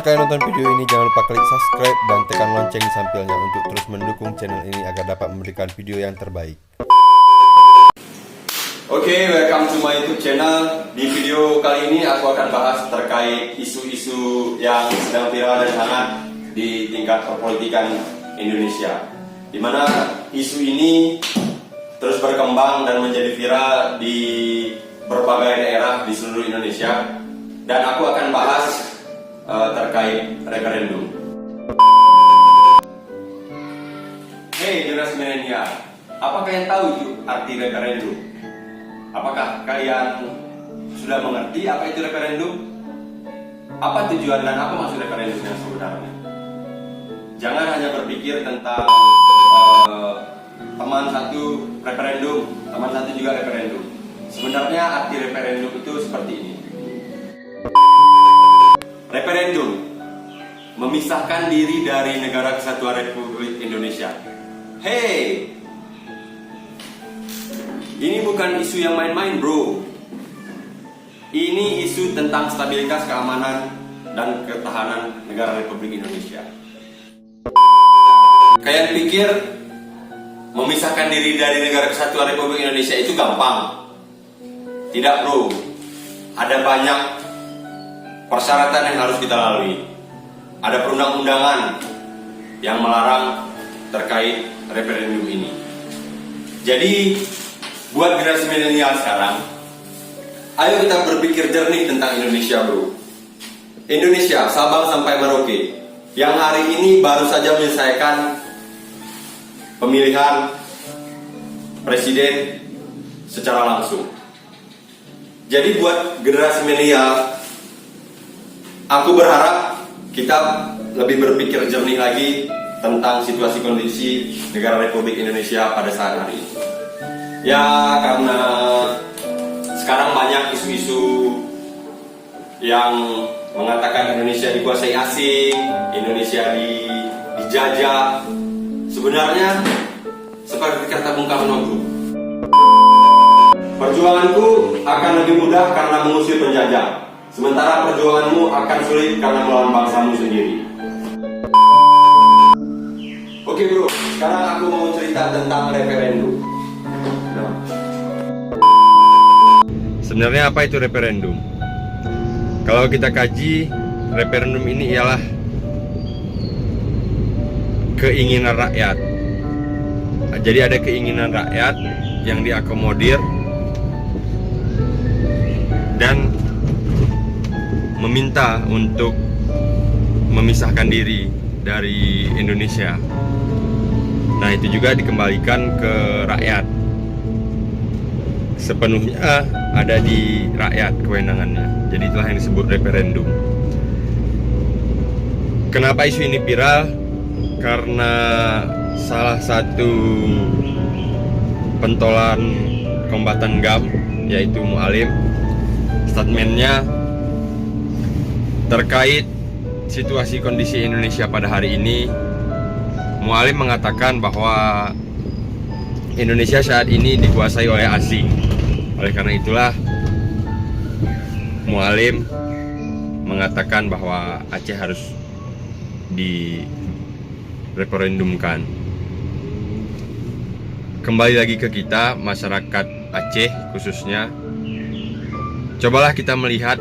Setelah kalian nonton video ini, jangan lupa klik subscribe dan tekan lonceng di sampingnya untuk terus mendukung channel ini agar dapat memberikan video yang terbaik. Oke, welcome to my YouTube channel. Di video kali ini aku akan bahas terkait isu-isu yang sedang viral dan hangat di tingkat perpolitikan Indonesia, di mana isu ini terus berkembang dan menjadi viral di berbagai daerah di seluruh Indonesia. Dan aku akan bahas terkait referendum. Hey generasi milenial, apakah kalian tahu itu arti referendum? Apakah kalian sudah mengerti apa itu referendum? Apa tujuan dan apa maksud referendum yang sebenarnya? Jangan hanya berpikir tentang teman satu referendum, teman satu juga referendum. Sebenarnya arti referendum itu seperti ini. Referendum memisahkan diri dari Negara Kesatuan Republik Indonesia. Hey, ini bukan isu yang main-main, bro. Ini isu tentang stabilitas, keamanan, dan ketahanan negara Republik Indonesia. Kalian pikir memisahkan diri dari Negara Kesatuan Republik Indonesia itu gampang? Tidak, bro. Ada banyak persyaratan yang harus kita lalui. Ada perundang-undangan yang melarang terkait referendum ini. Jadi, buat generasi milenial sekarang, ayo kita berpikir jernih tentang Indonesia, bro. Indonesia, Sabang sampai Merauke, yang hari ini baru saja menyelesaikan pemilihan presiden secara langsung. Jadi buat generasi milenial, aku berharap kita lebih berpikir jernih lagi tentang situasi kondisi negara Republik Indonesia pada saat hari ini. Ya, karena sekarang banyak isu-isu yang mengatakan Indonesia dikuasai asing, Indonesia dijajah. Sebenarnya seperti kata Bung Karno, bro. Perjuanganku akan lebih mudah karena mengusir penjajah, sementara perjuanganmu akan sulit karena melawan bangsamu sendiri. Oke, bro, sekarang aku mau cerita tentang referendum. Sebenarnya apa itu referendum? Kalau kita kaji, referendum ini ialah keinginan rakyat. Jadi ada keinginan rakyat yang diakomodir dan meminta untuk memisahkan diri dari Indonesia. Nah, itu juga dikembalikan ke rakyat. Sepenuhnya ada di rakyat kewenangannya. Jadi itulah yang disebut referendum. Kenapa isu ini viral? Karena salah satu pentolan kombatan GAM, yaitu Mualim, statementnya terkait situasi kondisi Indonesia pada hari ini. Mualim mengatakan bahwa Indonesia saat ini dikuasai oleh asing. Oleh karena itulah Mualim mengatakan bahwa Aceh harus direferendumkan. Kembali lagi ke kita, masyarakat Aceh khususnya, cobalah kita melihat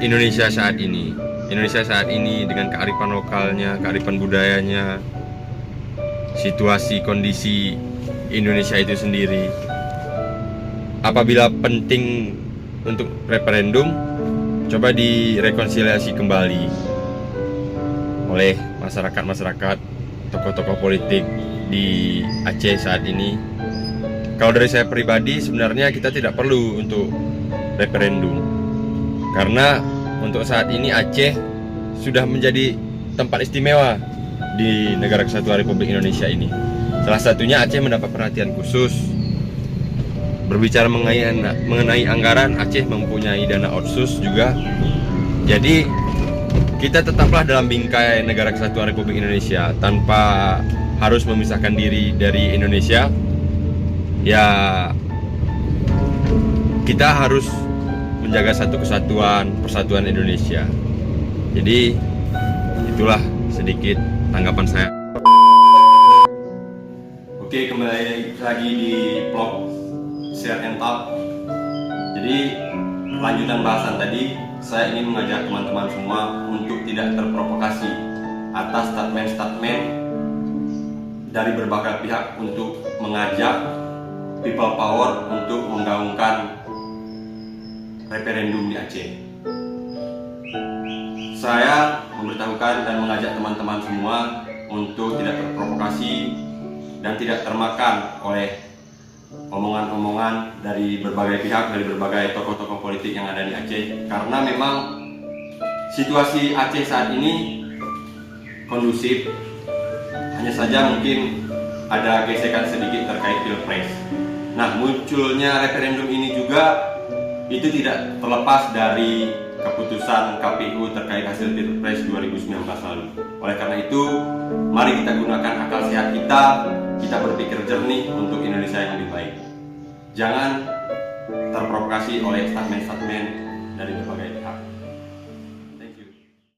Indonesia saat ini. Indonesia saat ini dengan kearifan lokalnya, kearifan budayanya, situasi kondisi Indonesia itu sendiri. Apabila penting untuk referendum, coba direkonsiliasi kembali oleh masyarakat-masyarakat, tokoh-tokoh politik di Aceh saat ini. Kalau dari saya pribadi, sebenarnya kita tidak perlu untuk referendum, karena untuk saat ini Aceh sudah menjadi tempat istimewa di Negara Kesatuan Republik Indonesia ini. Salah satunya Aceh mendapat perhatian khusus. Berbicara mengenai anggaran, Aceh mempunyai dana otsus juga. Jadi kita tetaplah dalam bingkai Negara Kesatuan Republik Indonesia tanpa harus memisahkan diri dari Indonesia. Ya, kita harus menjaga satu kesatuan, persatuan Indonesia. Jadi Itulah sedikit tanggapan saya. Oke, kembali lagi di vlog Share and Talk. Jadi lanjutan bahasan tadi, saya ingin mengajak teman-teman semua untuk tidak terprovokasi atas statement-statement dari berbagai pihak untuk mengajak people power untuk menggaungkan referendum di Aceh. Saya memberitahukan dan mengajak teman-teman semua untuk tidak terprovokasi dan tidak termakan oleh omongan-omongan dari berbagai pihak, dari berbagai tokoh-tokoh politik yang ada di Aceh, karena memang situasi Aceh saat ini kondusif. Hanya saja mungkin ada gesekan sedikit terkait pilpres. Nah, munculnya referendum ini juga itu tidak terlepas dari keputusan KPU terkait hasil pilpres 2019 lalu. Oleh karena itu, mari kita gunakan akal sehat kita berpikir jernih untuk Indonesia yang lebih baik. Jangan terprovokasi oleh statement-statement dari berbagai pihak.